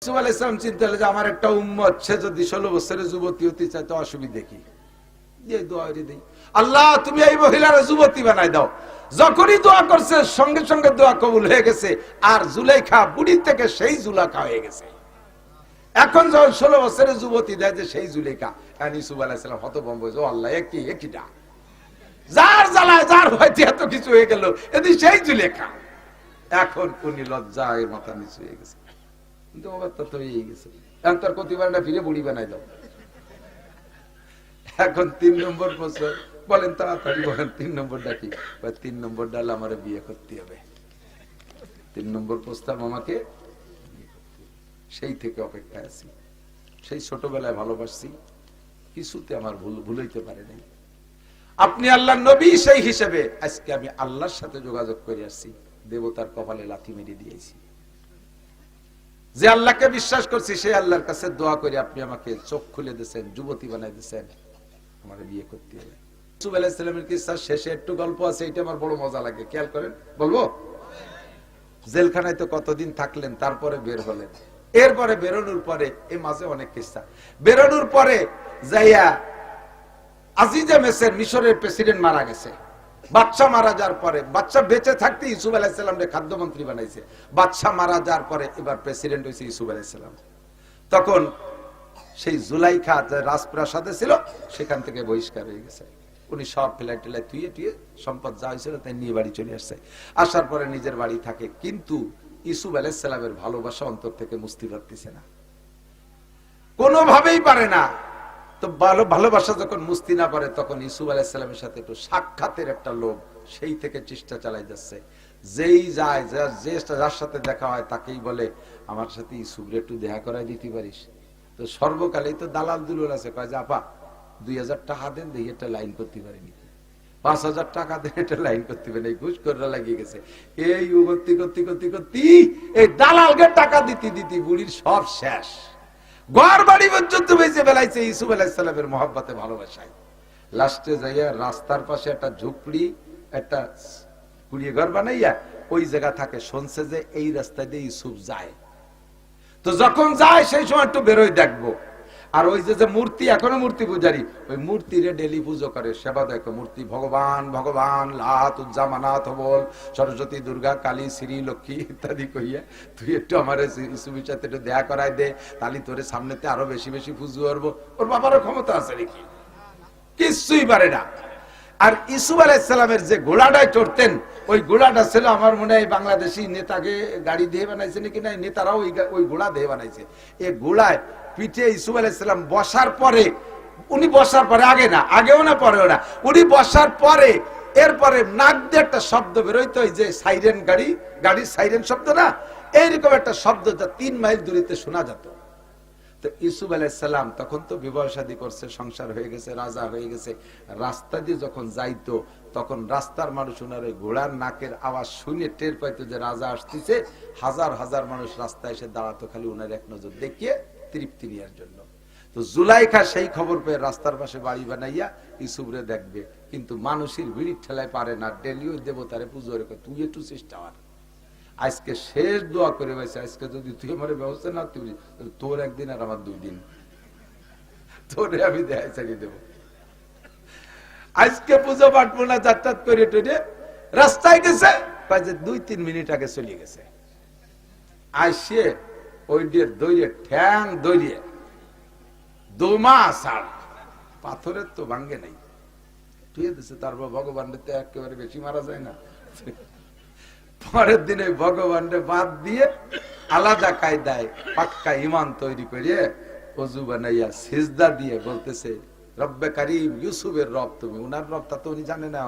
ইউসুফ আলাইহিস সালাম চিন্তা করলেন যে আমার একটা উম্মত, সে যদি 16 বছরের যুবতী হতে চায় তো অসুবিধা কি, এই দোয়া করে দেই, আল্লাহ তুমি এই মহিলার যুবতী বানাই দাও। যখনই দোয়া করছে সঙ্গে সঙ্গে দোয়া কবুল হয়ে গেছে, আর জুলাইখা বুড়ির থেকে সেই জুলাইখা হয়ে গেছে। এখন যখন 16 বছরের যুবতী দেয় যে সেই জুলাইখা, ইউসুফ আলাইহিস সালাম হতভম্ব হয়েছে, ও আল্লাহ একইটা, যার জ্বালায় যার হয়তো এত কিছু হয়ে গেল, এদি সেই জুলাইখা। এখন উনি লজ্জায় মাথা নিচু হয়ে গেছে, কিন্তু অবস্থা তো হয়ে গেছে, এখন তার প্রতিবারটা ফিরে বুড়ি বানাই দাও। এখন 3 নম্বর প্রশ্ন, বলেন তাড়াতাড়ি বলেন 3 নম্বরটা কি? 3 নম্বরটা হলো আমার বিয়ে করতে হবে। 3 নম্বর প্রস্তাব আমাকে, সেই থেকে অপেক্ষায় আছি, সেই ছোটবেলায় ভালোবাসছি, কিছুতে আমার ভুল হইতে পারে নাই। আপনি আল্লাহর নবী, সেই হিসেবে আজকে আমি আল্লাহর সাথে যোগাযোগ করে আসছি, দেবতার কপালে লাথি মেরে দিয়েছি। যে আল্লাহকে বিশ্বাস করছি সেই আল্লাহর কাছে দোয়া করে আপনি আমাকে চোখ খুলে দিয়েছেন, যুবতী বানাই দিয়েছেন, আমার বিয়ে করতে হবে। ইউসুফ আলাইহিস সালামের কিসসার শেষে একটু গল্প আছে, এটা আমার বড় মজা লাগে, খেয়াল করেন, বলবো? জেলখানায় তো কতদিন থাকলেন, তারপরে বের হলেন, এরপরে বেরোনোর পরে এই মাঝে অনেক কিসসা। বেরোনোর পরে যাইয়া আজিজে মিসর, মিশরের প্রেসিডেন্ট মারা গেছে, বাদশা মারা যাওয়ার পরে, বাদশা বেঁচে থাকতে ইউসুফ আলাইহিস সালামকে খাদ্যমন্ত্রী বানাইছে, বাদশা মারা যাওয়ার পরে এবার প্রেসিডেন্ট হয়েছে ইউসুফ আলাইহিস সালাম। তখন সেই জুলাইখা যে রাজপ্রাসাদে ছিল সেখান থেকে বহিষ্কার হয়ে গেছে, উনি সব ফেলাই টেলাই তুইয়ে টুয়ে সম্পদ যা হয়েছিল তাই নিয়ে বাড়ি চলে আসছে। আসার পরে নিজের বাড়ি থাকে, কিন্তু ইউসুফ আলাইহিস সালামের ভালোবাসা অন্তর থেকে মুছতে পারতেছে না, কোনোভাবেই পারে না। তো ভালোবাসা যখন মুছতে না পারে, তখন ইউসুফ আলাইহিস সালামের সাথে একটু সাক্ষাতের একটা লোভ, সেই থেকে চেষ্টা চালাই যাচ্ছে। যেই যায়, যার সাথে দেখা হয় তাকেই বলে আমার সাথে ইউসুফরে একটু দেখা করাই দিতে পারিস। তো সর্বকালেই তো দালাল দুলুল আছে, কয় যে আপা 2000 টাকা দেন, দেখি একটা লাইন করতে পারিনি, 5000 টাকা দেন, একটা লাইন করতে পারেনি, ঘুষ করে লাগিয়ে গেছে। এই করতে করতে করতে করতে এই দালালকে টাকা দিতে দিতে বুড়ির সব শেষ, ঘর বাড়ি পর্যন্ত বেঁচে বেলাইছে ইউসুফ আলাইহিস সালামের মহব্বতে, ভালোবাসায়। লাস্টে যাইয়া রাস্তার পাশে একটা ঝুপড়ি, একটা কুড়িয়ে ঘর বানাইয়া ওই জায়গা থাকে, শুনছে যে এই রাস্তা দিয়ে ইউসুফ যায়, তো যখন যায় সেই সময় একটু বেরোয় দেখবো। আর ওই যে মূর্তি, এখনো মূর্তি পূজারি, ওই মূর্তিরে ডেলি পুজো করে, সেবা দেখো, মূর্তি ভগবান ভগবান লাত উজ্জামানাথ বল, সরস্বতী দুর্গা কালী শ্রী লক্ষ্মী ইত্যাদি কইয়া তুই একটু আমার ইউসুফের সাথে একটু দেখা করাই দে, তাহলে তোরে সামনেতে আরো বেশি বেশি পুজো করবো। ওর বাবারও ক্ষমতা আছে নাকি? কিছুই পারে না। আর ইউসুফ আলাইহিস সালামের যে ঘোড়াটায় চড়তেন, ওই ঘোড়াটা ছিল আমার মনে হয় বাংলাদেশি নেতাকে গাড়ি দিয়ে বানাইছে নাকি, না নেতারাও ওই ঘোড়া দিয়ে বানাইছে। এই ঘোড়ায় পিঠে ইউসুফ আলাইহিস সালাম বসার পরে, উনি বসার পরে, আগে না, আগেও না পরেও না, উনি বসার পরে এরপরে নাক দিয়ে একটা শব্দ বেরোইতো, যে সাইরেন, গাড়ির সাইরেন শব্দ না, এইরকম একটা শব্দ যা 3 মাইল দূরিতে শোনা যেত। তো ইউসুফ আলাইহিস সালাম তখন তো বিবাহ শাদী করছে, সংসার হয়ে গেছে, রাজা হয়ে গেছে, রাস্তা দিয়ে যখন যাইতো তখন রাস্তার মানুষ ওনার ওই ঘোড়ার নাকের আওয়াজ শুনে টের পাইতো যে রাজা আসতেছে, হাজার হাজার মানুষ রাস্তায় এসে দাঁড়াতো খালি ওনার এক নজর দেখিয়ে তৃপ্তি নেওয়ার জন্য। তো জুলাইখা সেই খবর পেয়ে রাস্তার পাশে বাড়ি বানাইয়া ইউসুফরে দেখবে, কিন্তু মানুষের ভিড়ির ঠেলায় পারে না, ডেলি ওই দেবতারে পুজো রেখে তুই একটু চেষ্টা কর। আজকে শেষ দোয়া করে বসে, আজকে যদি তুই আমার ব্যবস্থা না তুই, তোর একদিন আর আমার 2 দিন, তোরে আমি দেখাই চালিয়ে দেবো। আজকে পুজো পাঠবো না, যাত্রাত করে টেনে রাস্তায় গেছে, 2-3 মিনিট আগে চলে গেছে। আসে ওই দিয়ে দৌড়িয়ে ঠ্যাং দৌড়িয়ে দোমা সার, পাথরের তো ভাঙ্গে নাই, ঠিক আছে। তারপর ভগবান একেবারে বেশি মারা যায় না, পরের দিনে ভগবানকে বাদ দিয়ে আলাদা কায়দায় পাক্কা ইমান তৈরি করে ওযু বানাইয়া সিজদা দিয়ে বলতেছে, রব্বে কারীম, ইউসুফের রব তুমি। উনার রব তা তো উনি জানে না,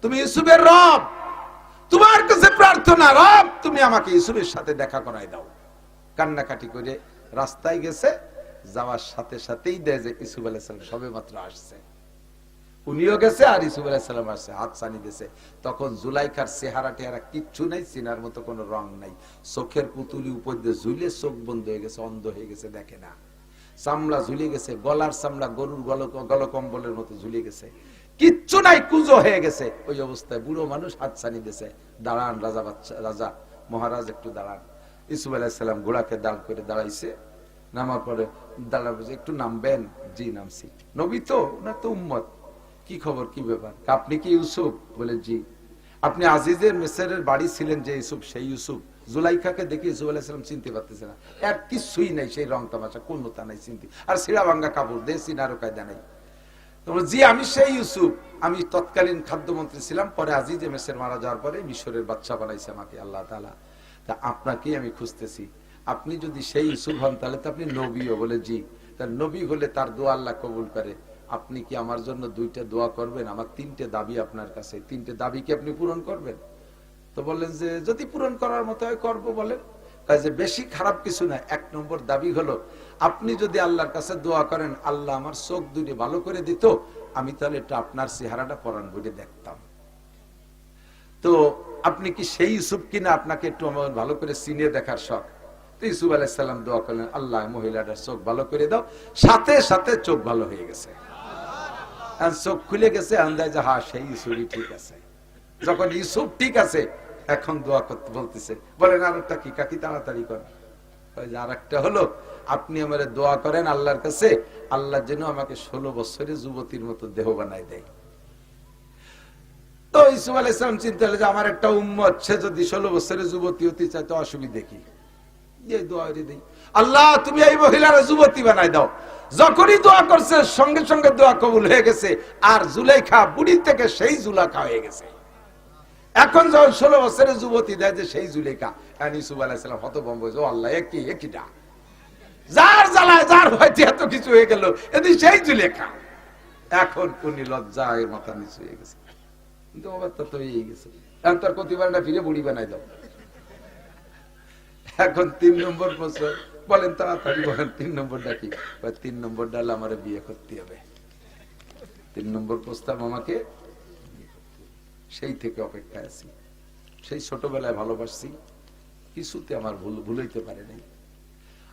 তুমি ইউসুফের রব, তোমার কাছে প্রার্থনা, রব তুমি আমাকে ইউসুফের সাথে দেখা করাই দাও। কান্নাকাটি করে রাস্তায় গেছে, যাওয়ার সাথে সাথেই দেয় যে ইউসুফ আলাইহিস সালাম সবে মাত্র আসছে, উনিও গেছে আর ইউসুফ আলাইহিস সালাম আসছে, হাত ছানি দিয়েছে। তখন জুলাইখার চেহারা টেহারা কিচ্ছু নাই, চিনার মতো কোনো রং নাই, চোখের পুতুলি উপর দিয়ে ঝুলে চোখ বন্ধ হয়ে গেছে, অন্ধ হয়ে গেছে, দেখে না, চামড়া ঝুলে গেছে, গলার চামড়া গরুর গলকম্বলের মতো ঝুলে গেছে, কিচ্ছু নাই, কুজো হয়ে গেছে। ওই অবস্থায় বুড়ো মানুষ হাত ছানি দিয়েছে, দাঁড়ান রাজা, বাচ্চা রাজা মহারাজ একটু দাঁড়ান। ইউসুফ আলাইহিস সালাম ঘোড়াকে দাঁড় করে দাঁড়াইছে, নামার পরে দাঁড়াবো, একটু নামবেন? জি নামছি। নবী তো, না তো উম্মত, কি খবর, কি ব্যাপার, আপনি কি ইউসুফ? বলে জি। আপনি আজিজের মিসরের বাড়ি ছিলেন যে ইউসুফ, সেই ইউসুফ? জুলাইখাকে দেখে ইউসুফ আলাইহিস সালাম চিনতে পারতেছে না, আর কিছুই নাই, সেই রং তামাশা কোনটা নাই চিনতে, আর ছিঁড়া ভাঙ্গা কাপড় দিয়ে চিনারও কায়দা নাই। জি আমি সেই ইউসুফ, আমি তৎকালীন খাদ্যমন্ত্রী ছিলাম, পরে আজিজে মিসর মারা যাওয়ার পরে মিশরের বাদশা বানাইছে আমাকে আল্লাহ তাআলা, তা আপনাকেই আমি খুঁজতেছি। আপনি যদি সেই ইউসুফ হন তাহলে তো আপনি নবীও? বলে জি। তার নবী হলে তার দোয়া আল্লাহ কবুল করে। আপনি কি আমার জন্য 2টা দোয়া করবেন? আমার 3টে দাবি আপনার কাছে, 3টে দাবি কি আপনি পূরণ করবেন? তো বললেন যে যদি পূরণ করার মতো হয় করবো। বলেন। যে বেশি খারাপ কিছু না, 1 নম্বর দাবি হলো আপনি যদি আল্লাহর কাছে দোয়া করেন আল্লাহ আমার চোখ দুটো ভালো করে দিত, আমি তাহলে এটা আপনার চেহারাটা পরাণ করে দেখতাম। তো আপনি কি সেই ইউসুফ কিনা, আপনাকে একটু আমার ভালো করে চিনে দেখার শখ। তো ইউসুফ আলাইহিস সালাম দোয়া করলেন, আল্লাহ মহিলাটার চোখ ভালো করে দাও। সাথে সাথে চোখ ভালো হয়ে গেছে, চোখ খুলে গেছে, আন্দাজ হ্যাঁ সেই ইউসুফই ঠিক আছে। যখন ইউসুফ ঠিক আছে, এখন দোয়া করতে বলতেছে। বলেন আর একটা কি কাকি, তাড়াতাড়ি করেন। আর একটা হলো আপনি আমার দোয়া করেন আল্লাহর কাছে, আল্লাহ যেন আমাকে 16 বছরের যুবতীর মতো দেহ বানাই দেয়। তো ইউসুফ আলাইহিস সালাম চিন্তা হলো যে আমার একটা উম্মত, সে যদি 16 বছরের যুবতী হতে চায় তো অসুবিধা কি, এই দোয়া দেই, আল্লাহ তুমি এই মহিলার যুবতী বানাই দাও। যখনই দোয়া করছে সঙ্গে সঙ্গে দোয়া কবুল হয়ে গেছে, আর জুলাইখা বুড়ি থেকে সেই জুলাইখা হয়ে গেছে। এখন যখন 16 বছরের যুবতী দেয় যে সেই জুলেখা, ইউসুফ আলাইহিস সালাম হতভম্ব হয়েছে, ও আল্লাহ একইটা, যার জ্বালায় যার হয়তো এত কিছু হয়ে গেল, এদি সেই জুলেখা। এখন উনি লজ্জায় মাথা নিচু হয়ে গেছে, কিন্তু অবস্থা তো হয়ে গেছে, এখন তার প্রতিবারটা ফিরে বুড়ি বানাই দাও। এখন 3 নম্বর প্রশ্ন, বলেন তাড়াতাড়ি বলেন 3 নম্বরটা কি? 3 নম্বরটা হলো আমার বিয়ে করতে হবে। 3 নম্বর প্রস্তাব আমাকে, সেই থেকে অপেক্ষায় আছি, সেই ছোটবেলায় ভালোবাসছি, কিছুতে আমার ভুলইতে পারে নাই।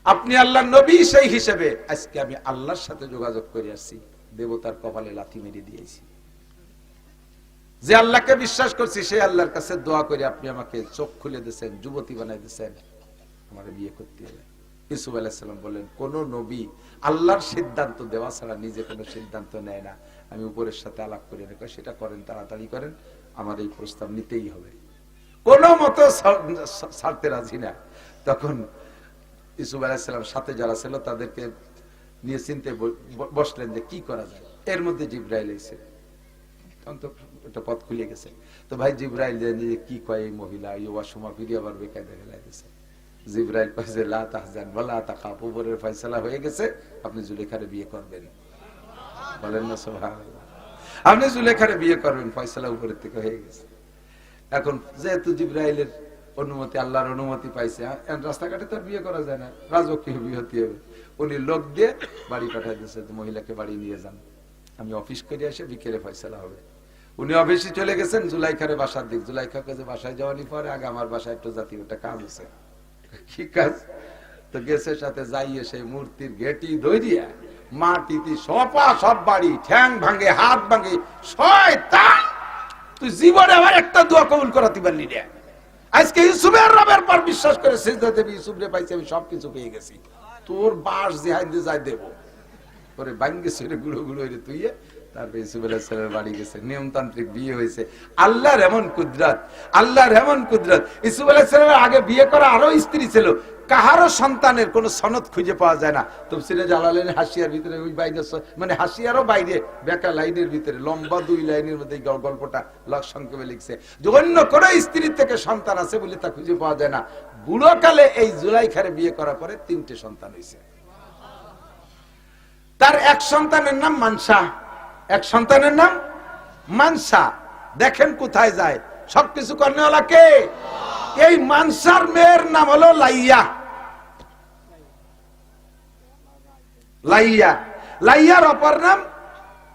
আপনি আল্লাহর নবী, সেই হিসেবে আজকে আমি আল্লাহর সাথে যোগাযোগ করে আসছি, দেবতার কপালে লাথি মেরে দিয়েছি। যে আল্লাহকে বিশ্বাস করছি সেই আল্লাহর কাছে দোয়া করে আপনি আমাকে চোখ খুলে দিয়েছেন, যুবতী বানাই দিয়েছেন, আমার বিয়ে করতে হবে। ইউসুফ আলাইহিস সালাম বললেন, কোন নবী আল্লাহর সিদ্ধান্ত দেওয়া ছাড়া নিজে কোনো সিদ্ধান্ত নেয় না। আমি উপরের সাথে আলাপ করে রেখে সেটা করেন, তাড়াতাড়ি করেন, আমার এই প্রস্তাব নিতেই হবে, কোনো মতো ছাড়তে রাজি না। তখন ইউসুফ আলাইহিস সালাম সাথে যারা ছিল তাদেরকে নিয়ে চিন্তে বসলেন যে কি করা যায়। এর মধ্যে জিবরাইল এসে, তখন তো একটা পথ খুলে গেছে। তো ভাই জিবরাইল যে কি কয় এই মহিলা, এই ওয়াসমা ফিরে আবার বেকায়দা ফেলাই দিয়েছে। জিবরাইল কইছে লা তাহজান ওয়ালা তাখাফ, উপরের ফয়সালা হয়ে গেছে, আপনি জুলেখারে বিয়ে করবেন। বলেন না সুবহানাল্লাহ, আপনি জুলেখারে বিয়ে করবেন, ফয়সালা উপরের থেকে হয়ে গেছে। এখন যেহেতু জিবরাইলের অনুমতি, আল্লাহর অনুমতি পাইছে, রাস্তাঘাটে তার বিয়ে করা যায় না, রাজকীয় বিয়ে হতে হবে। উনি লোক দিয়ে বাড়ি পাঠাই দিয়েছে, মহিলাকে বাড়ি নিয়ে যান, আমি অফিস করে এসে বিকেলে ফয়সালা হবে। উনি অফিসে চলে গেছেন জুলাইখারে বাসার দিক। জুলাইখাকে যে বাসায় যাওয়ানি পরে আগে আমার বাসায় একটু জাতীয় একটা কাজ আছে। কি কাজ? তো গেছে সাথে যাইয়ে সেই মূর্তির গেটি ধরিয়া মাটিতে সপা সব বাড়ি, ঠ্যাং ভাঙে, হাত ভাঙে, শয়তান তুই জীবনে আমার একটা দোয়া কবুল করাতে পারলি না। আজকে ইউসুফের রবের পর বিশ্বাস করে সিজদা দেবী, ইউসুফ রে পাইছি, আমি সবকিছু পেয়ে গেছি, তোর বাস জিহাইন্দে যাই দেব পরে ভাঙ্গে ছেড়ে গুঁড়ো গুঁড়ো হয়ে তুই। তারপরে ইউসুফ আলাইহিস সালামের বাড়ি গেছে, নিয়মতান্ত্রিক বিয়ে হয়েছে। আল্লাহর এমন কুদরত, আল্লাহর এমন কুদরত। ইউসুফ আলাইহিস সালামের আগে বিয়ে করা আরো স্ত্রী ছিল, কাহারও সন্তানের কোন সনদ খুঁজে পাওয়া যায় না। তাফসীরে জালালাইন হাসিয়ার ভিতরে ওই বাইরে, মানে হাসিয়ারও বাইরে বেকা লাইনের ভিতরে লম্বা 2 লাইনের মধ্যে গল্পটা সংক্ষেপে লিখছে যে অন্য কোন স্ত্রীর থেকে সন্তান আছে বলে তা খুঁজে পাওয়া যায় না। বুড়ো কালে এই জুলাইখারে বিয়ে করার পরে 3টে সন্তান হয়েছে। তার এক সন্তানের নাম মানসা, এক সন্তানের নাম মানসা। দেখেন কোথায় যায়, সবকিছু কর্নেওয়ালা কে? এই মানসার মেয়ের নাম হলো লাইয়া। লাইয়া, লাইয়ার অপর নাম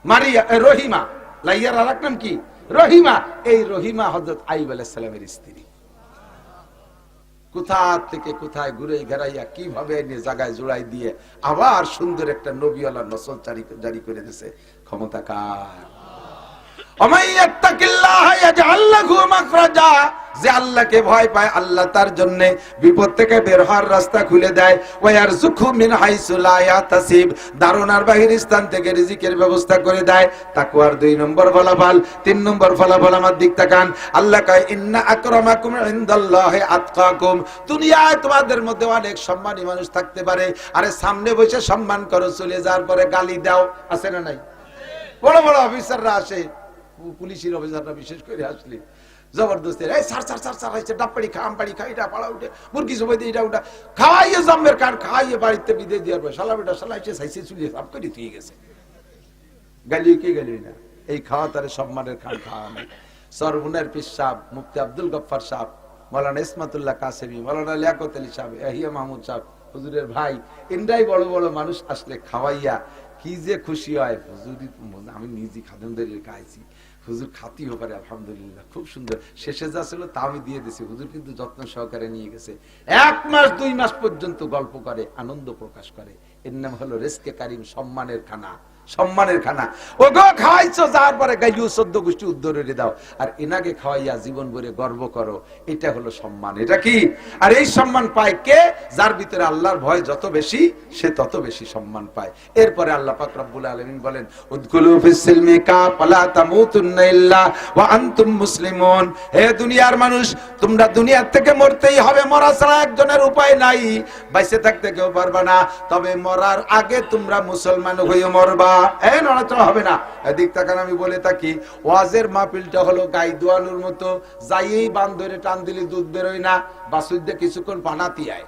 মারিয়া, রহিমা। লাইয়ার আরেক নাম কি? রহিমা। এই রহিমা হযরত আইয়ুব আলাইহিস সালামের স্ত্রী। কোথা থেকে কোথায় ঘুরে ঘেরাইয়া কিভাবে জায়গায় জোড়াই দিয়ে আবার সুন্দর একটা নবীওয়ালা নসল জারি করে দিয়েছে। ক্ষমতা কার? যে আল্লাহকে ভয় পায় আল্লাহ তার জন্য বিপদ থেকে বের হওয়ার রাস্তা খুলে দেয়। ওয়ারযুকহু মিন হাইসু লা ইয়াহতাসিব, ধারণার বাহির স্থান থেকে রিজিকের ব্যবস্থা করে দেয়। তাকওয়ার 2 নম্বর ফলাফল। 3 নম্বর ফলাফল আমার দিক তাকান। আল্লাহ কয় ইন্না আকরামাকুম ইনদাল্লাহি আতকাকুম। দুনিয়ায় তোমাদের মধ্যে অনেক সম্মানী মানুষ থাকতে পারে, আরে সামনে বসে সম্মান করো, চলে যাওয়ার পরে গালি দাও, আছে না নাই? বড় বড় অফিসাররা আসে, পুলিশের অফিসাররা বিশেষ করে আসলে জবরদস্তি, এই স্যার স্যার স্যার স্যার আইছে, ডাবপাড়ি খা, আমপাড়ি খা, এটা পাড়া উঠে, মুরগি সবাই দিয়ে এটা ওটা খাওয়াইয়ে জম্মের কান খাওয়াইয়ে বাড়িতে বিদে দেওয়ার পর শালা বেটা শালা এসে সাইসে চুলিয়ে সাফ করে দিয়ে গেছে। গালিও কি গালি না, এই খাওয়া তারে সম্মানের খান খাওয়া নেই। সরবুনের পীর সাহেব, মুফতি আব্দুল গফফার সাহেব, মাওলানা ইসমাতুল্লাহ কাসেমি, মাওলানা লিয়াকত আলী সাহেব, ইয়াহিয়া মাহমুদ সাহেব, হুজুরের ভাই, ইন্দ্রাই বড় বড় মানুষ আসলে খাওয়াইয়া কি যে খুশি হয়। হুজুরি আমি নিজে খাদেমদের খাইছি, হুজুর খাতিও পারে, আলহামদুলিল্লাহ খুব সুন্দর। শেষে যা ছিল তা আমি দিয়ে দিছি, হুজুর কিন্তু যত্ন সহকারে নিয়ে গেছে। 1 মাস 2 মাস পর্যন্ত গল্প করে, আনন্দ প্রকাশ করে। এর নাম হলো রেজকে কারিম, সম্মানের খানা, সম্মানের খানা। ও গো খাওয়াইছো, যাওয়ার পরে গাইলিও 14 গোষ্ঠী উদ্ধরে দাও, আর এনাকে খাওয়াইয়া জীবন ভরে গর্ব করো, এটা হলো সম্মান। এটা কি? আর এই সম্মান পায় কে? যার ভিতরে আল্লাহর ভয় যত বেশি, সে তত বেশি সম্মান পায়। এরপরে আল্লাহ পাক রব্বুল আলামিন বলেন উদখুলু ফিস সিলমি কাফা তামুতুন্না ইল্লা ওয়া আনতুম মুসলিমুন। হে দুনিয়ার মানুষ, তোমরা দুনিয়া থেকে মরতেই হবে, মরা ছাড়া একজনের উপায় নাই, বাইসে থাকতে কেউ পারবে না, তবে মরার আগে তোমরা মুসলমান হয়ে মরবা। এই নড়াচড়া হবে না। এদিক তাকান, আমি বলে থাকি ওয়াজের মাহফিলটা হলো গাই দোয়ানোর মতো, যাইয়েই বান ধরে টান দিলে দুধ বেরোয় না, বাসুইদে কিছুক্ষণ পানাতি আয়,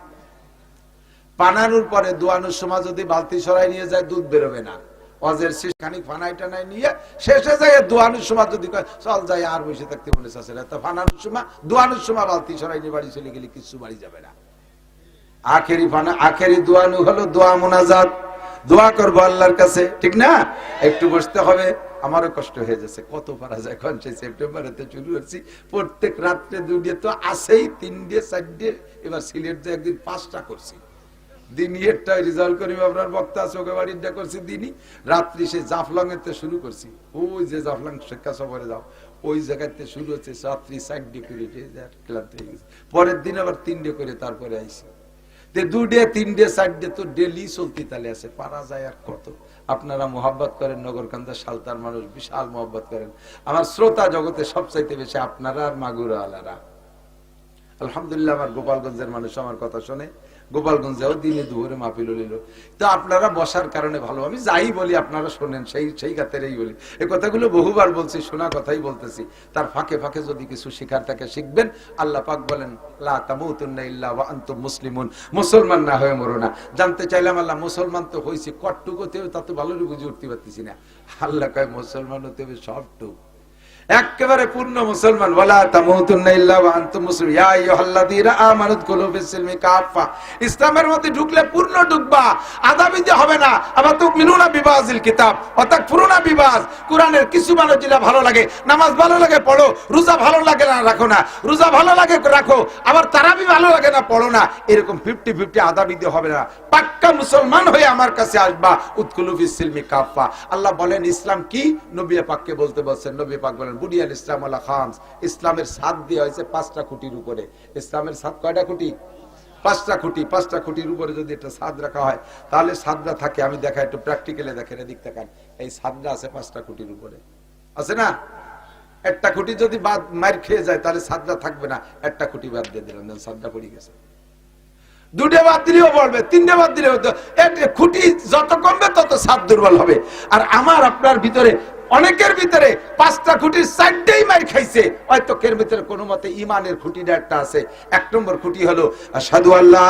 পানানোর পরে দোয়ানোর সময় যদি বালতি সরাই নিয়ে যায় দুধ বেরোবে না। ওয়াজের শেষ খানিক ফানাই টানাই নিয়ে শেষে যায় দোয়ানোর সময় যদি চল যাই আর বসে থাকতে মনে চাচ্ছে না, তো ফানানোর সময় দোয়ানোর সময় বালতি সরাই নিয়ে বাড়ি চলে গেলে কিছু বাড়ি যাবে না। আখেরি ফানা, আখেরি দোয়ানো হলো দোয়া মুনাজাত, দোয়া করবো আল্লাহর কাছে, ঠিক না? একটু বসতে হবে, আমারও কষ্ট হয়ে যাচ্ছে, কত পারা যায়। এখন সেই সেপ্টেম্বরেতে শুরু করছি, প্রত্যেক রাত্রে 2 ডে তো আসেই, 3 ডে 4 ডে, এবার সিলেট যে একদিন 5টা করছি, দিনই একটা রিজাল্ট করি, আপনার বক্তা আছে ওকে বাড়িটা করছি দিনই, রাত্রি সে জাফলং এর শুরু করছি, ওই যে জাফলং শিক্ষা সফরে যাও ওই জায়গাতে শুরু হচ্ছে, রাত্রি 4 ডে করে ক্লান্ত হয়ে গেছে। পরের দিন আবার 3 ডে করে তারপরে আইসি, 2 ডে 3 ডে 4 ডে তো ডেলি চলতি তালে আছে, পারা যায় আর কত। আপনারা মোহাব্বত করেন, নগরকান্দা সালতার মানুষ বিশাল মোহাব্বত করেন। আমার শ্রোতা জগতে সবচাইতে বেশি আপনারা আর মাগুরা আলারা। আলহামদুলিল্লাহ, আমার গোপালগঞ্জের মানুষ আমার কথা শোনে, গোপালগঞ্জেও দিনে দুপুরে মাহফিল হইল। তো আপনারা বসার কারণে ভালো, আমি যাই বলি আপনারা শোনেন, সেই খাতেরই বলি। এই কথাগুলো বহুবার বলছি, শোনা কথাই বলতেছি। তার ফাঁকে ফাঁকে যদি কিছু শিখার থাকে শিখবেন। আল্লাহ পাক বলেন লা তামুতুন্না ইল্লা ওয়া আনতুম মুসলিমুন, মুসলমান না হয়ে মরো না। জানতে চাইলাম আল্লাহ মুসলমান তো হইছি, কটটুকুতেও তা তো ভালো বুঝে উঠতে পারতেছি না। আল্লাহ কয় মুসলমান হতে হবে সবটুকু, একেবারে পূর্ণ মুসলমান। ওয়ালা তামুতুন্না ইল্লা ওয়া আনতুম মুসলিমুন ইয়া আইয়ুহাল্লাযীনা আমানু দুখুলু ফিস সিলমি কাফা। ইসলামের মধ্যে ঢুকলে পূর্ণ ঢুকবা, আধা বিদে হবে না। আবার তুমিনুনা বিবাযিল কিতাব ওয়া তাকফুরুনা বিবায। কোরআনের কিছু মানুষ যেটা ভালো লাগে, নামাজ ভালো লাগে পড়ো, রোজা ভালো লাগে না রাখো না, রোজা ভালো লাগে রাখো, আবার তারাবি ভালো লাগে না পড়ো না। এরকম 50-50 আধা বিদে হবে না। পাক্কা মুসলমান হয়ে আমার কাছে আসবা। উদখুলু ফিস সিলমি কাফা। আল্লাহ বলেন ইসলাম কি? নবী পাককে বলতে বলছেন। নবী পাক বলেন বুনিয়াল ইসলাম আলা খামস। ইসলামের ছাদ দেওয়া হয়েছে 5টা খুঁটির উপরে। ইসলামের ছাদ কয়টা খুঁটি? 5টা খুঁটি। 5টা খুঁটির উপরে যদি একটা ছাদ রাখা হয় তাহলে ছাদটা থাকে। আমি দেখা একটু প্র্যাকটিক্যালে দেখেন, এদিক তাকান, এই ছাদটা আছে 5টা খুঁটির উপরে, আছে না? একটা খুঁটি যদি বাদ মার খেয়ে যায় তাহলে ছাদটা থাকবে না। একটা খুঁটি বাদ দিয়ে দিলাম, ছাদটা পড়ে গেছে। 2টে বাদ দিলেও পড়বে, 3টে বাদ দিলেও তো, খুঁটি যত কমবে তত ছাদ দুর্বল হবে। আর আমার আপনার ভিতরে, অনেকের ভিতরে 5টা খুঁটির 4টেই মার খাইছে। হয়তো এর ভিতরে কোনো মতে ইমানের খুঁটিটা একটা আছে। 1 নম্বর খুঁটি হলো আশহাদু আল্লা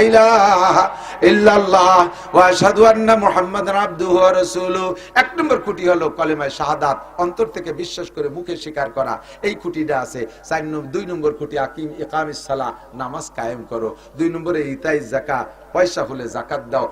ইলাহা ইল্লাল্লাহ ওয়া আশহাদু আন্না মুহাম্মাদান আবদুহু ওয়া রাসূলুহু। 1 নম্বর খুঁটি হলো কলেমায়ে শাহাদাত, অন্তর থেকে বিশ্বাস করে মুখে স্বীকার করা, এই খুঁটিটা আছে। 2 নম্বর খুঁটি ইকামিস সালাহ, নামাজ কায়েম করো। 2 নম্বরে ইতাই যাকাত, পয়সা হলে যাকাত দাও।